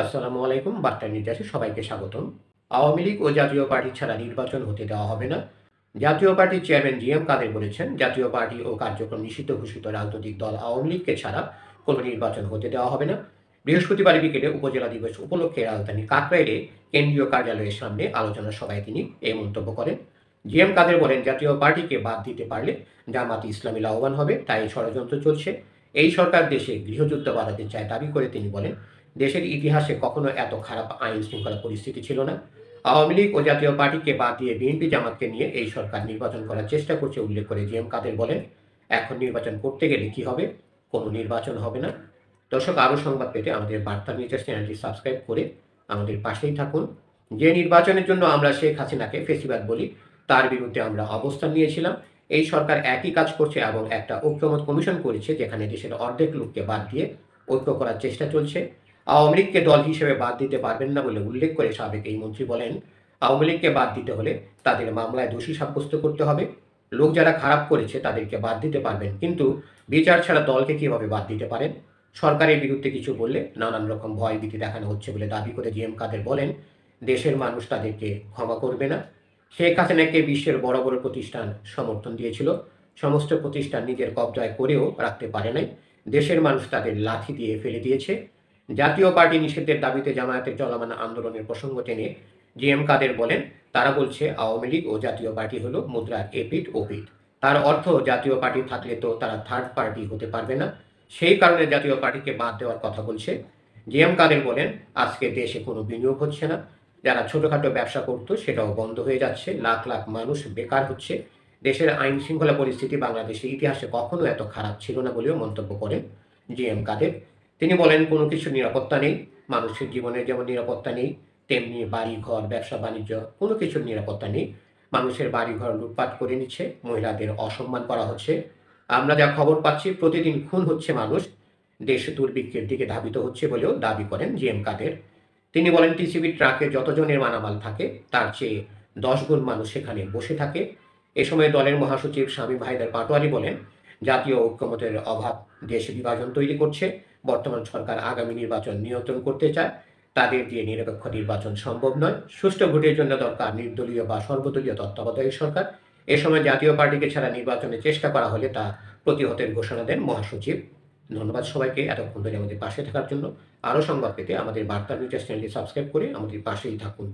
আসসালামু আলাইকুম। বার্তা নির্যাসে সবাইকে স্বাগতম। আওয়ামী লীগ ও জাতীয় পার্টি ছাড়া নির্বাচন হতে দেওয়া হবে না। জাতীয় পার্টির চেয়ারম্যান জি এম কাদের বলেছেন, জাতীয় পার্টি ও কার্যক্রম নিষিদ্ধ ঘোষিত রাজনৈতিক দল আওয়ামী লীগকে ছাড়া কোনো নির্বাচন হতে দেওয়া হবে না। বৃহস্পতিবার বিকেলে উপজেলা দিবস উপলক্ষে রাজধানী কাকরাইলে কেন্দ্রীয় কার্যালয়ের সামনে আলোচনা সভায় তিনি এই মন্তব্য করেন। জি এম কাদের বলেন, জাতীয় পার্টিকে বাদ দিতে পারলে জামাতে ইসলামী লাভবান হবে, তাই ষড়যন্ত্র চলছে। এই সরকার দেশে গৃহযুদ্ধ বাড়াতে চায় দাবি করে তিনি বলেন, দেশের ইতিহাসে কখনো এত খারাপ আইন শৃঙ্খলা পরিস্থিতি ছিল না। আওয়ামী লীগ ও জাতীয় পার্টিকে বাদ দিয়ে বিএনপি জামাতকে নিয়ে এই সরকার নির্বাচন করার চেষ্টা করছে উল্লেখ করে জি এম কাদের বলেন, এখন নির্বাচন করতে গেলে কি হবে? কোনো নির্বাচন হবে না। দর্শক, আরও সংবাদ পেতে আমাদের বার্তা নিউজ চ্যানেলটি সাবস্ক্রাইব করে আমাদের পাশেই থাকুন। যে নির্বাচনের জন্য আমরা শেখ হাসিনাকে ফেসিবাদ বলি, তার বিরুদ্ধে আমরা অবস্থান নিয়েছিলাম। এই সরকার একই কাজ করছে এবং একটা ঐক্যমত কমিশন করেছে, যেখানে দেশের অর্ধেক লোককে বাদ দিয়ে ঐক্য করার চেষ্টা চলছে। আওয়ামী লীগকে দল হিসেবে বাদ দিতে পারবেন না বলে উল্লেখ করে সাবেক এই মন্ত্রী বলেন, আওয়ামী লীগকে বাদ দিতে হলে তাদের মামলায় দোষী সাব্যস্ত করতে হবে। লোক যারা খারাপ করেছে তাদেরকে বাদ দিতে পারবেন, কিন্তু বিচার ছাড়া দলকে কিভাবে বাদ দিতে পারেন? সরকারের বিরুদ্ধে কিছু বললে নানান রকম ভয় ভীতি দেখানো হচ্ছে বলে দাবি করে জি এম কাদের বলেন, দেশের মানুষ তাদেরকে ক্ষমা করবে না। শেখ হাসিনাকে বিশ্বের বড় বড় প্রতিষ্ঠান সমর্থন দিয়েছিল, সমস্ত প্রতিষ্ঠান নিজের কবজায় করেও রাখতে পারে নাই। দেশের মানুষ তাদের লাথি দিয়ে ফেলে দিয়েছে। জাতীয় পার্টি নিষিদ্ধের দাবিতে জামায়াতের চলমান আন্দোলনের প্রসঙ্গ টেনে জি এম কাদের বলেন, তারা বলছে আওয়ামী লীগ ও জাতীয় পার্টি হলো মুদ্রার এপিঠ ওপিঠ। তার অর্থ, জাতীয় পার্টি থাকলে তো তারা থার্ড পার্টি হতে পারবে না, সেই কারণে জাতীয় পার্টিকে বাদ দেওয়ার কথা বলছে। জি এম কাদের বলেন, আজকে দেশে কোনো বিনিয়োগ হচ্ছে না, যারা ছোটোখাটো ব্যবসা করতো সেটাও বন্ধ হয়ে যাচ্ছে, লাখ লাখ মানুষ বেকার হচ্ছে। দেশের আইন শৃঙ্খলা পরিস্থিতি বাংলাদেশের ইতিহাসে কখনো এত খারাপ ছিল না বলেও মন্তব্য করেন জি এম কাদের। তিনি বলেন, কোনো কিছুর নিরাপত্তা নেই। মানুষের জীবনের যেমন নিরাপত্তা নেই, তেমনি বাড়ি ঘর, ব্যবসা বাণিজ্য, কোনো কিছুর নিরাপত্তা নেই। মানুষের বাড়ি ঘর লুটপাট করে নিচ্ছে, মহিলাদের অসম্মান করা হচ্ছে। আমরা যা খবর পাচ্ছি, প্রতিদিন খুন হচ্ছে মানুষ। দেশ দুর্ভিক্ষের দিকে ধাবিত হচ্ছে বলেও দাবি করেন জি এম কাদের। তিনি বলেন, টিসিবির ট্রাকে যতজনের মালামাল থাকে তার চেয়ে 10 গুণ মানুষ সেখানে বসে থাকে। এ সময় দলের মহাসচিব শামীম হায়দার পাটোয়ারি বলেন, জাতীয় ঐক্যমতের অভাব দেশ বিভাজন তৈরি করছে। বর্তমান সরকার আগামী নির্বাচন নিয়ন্ত্রণ করতে চায়, তাদের দিয়ে নিরপেক্ষ নির্বাচন সম্ভব নয়। সুষ্ঠু ভোটের জন্য দরকার নির্দলীয় বা সর্বদলীয় তত্ত্বাবধায়ক সরকার। এ সময় জাতীয় পার্টিকে ছাড়া নির্বাচনের চেষ্টা করা হলে তা প্রতিহতের ঘোষণা দেন মহাসচিব। ধন্যবাদ সবাইকে এতক্ষণ ধরে আমাদের পাশে থাকার জন্য। আরও সংবাদ পেতে আমাদের বার্তা নিউজ চ্যানেলটি সাবস্ক্রাইব করে আমাদের পাশেই থাকুন।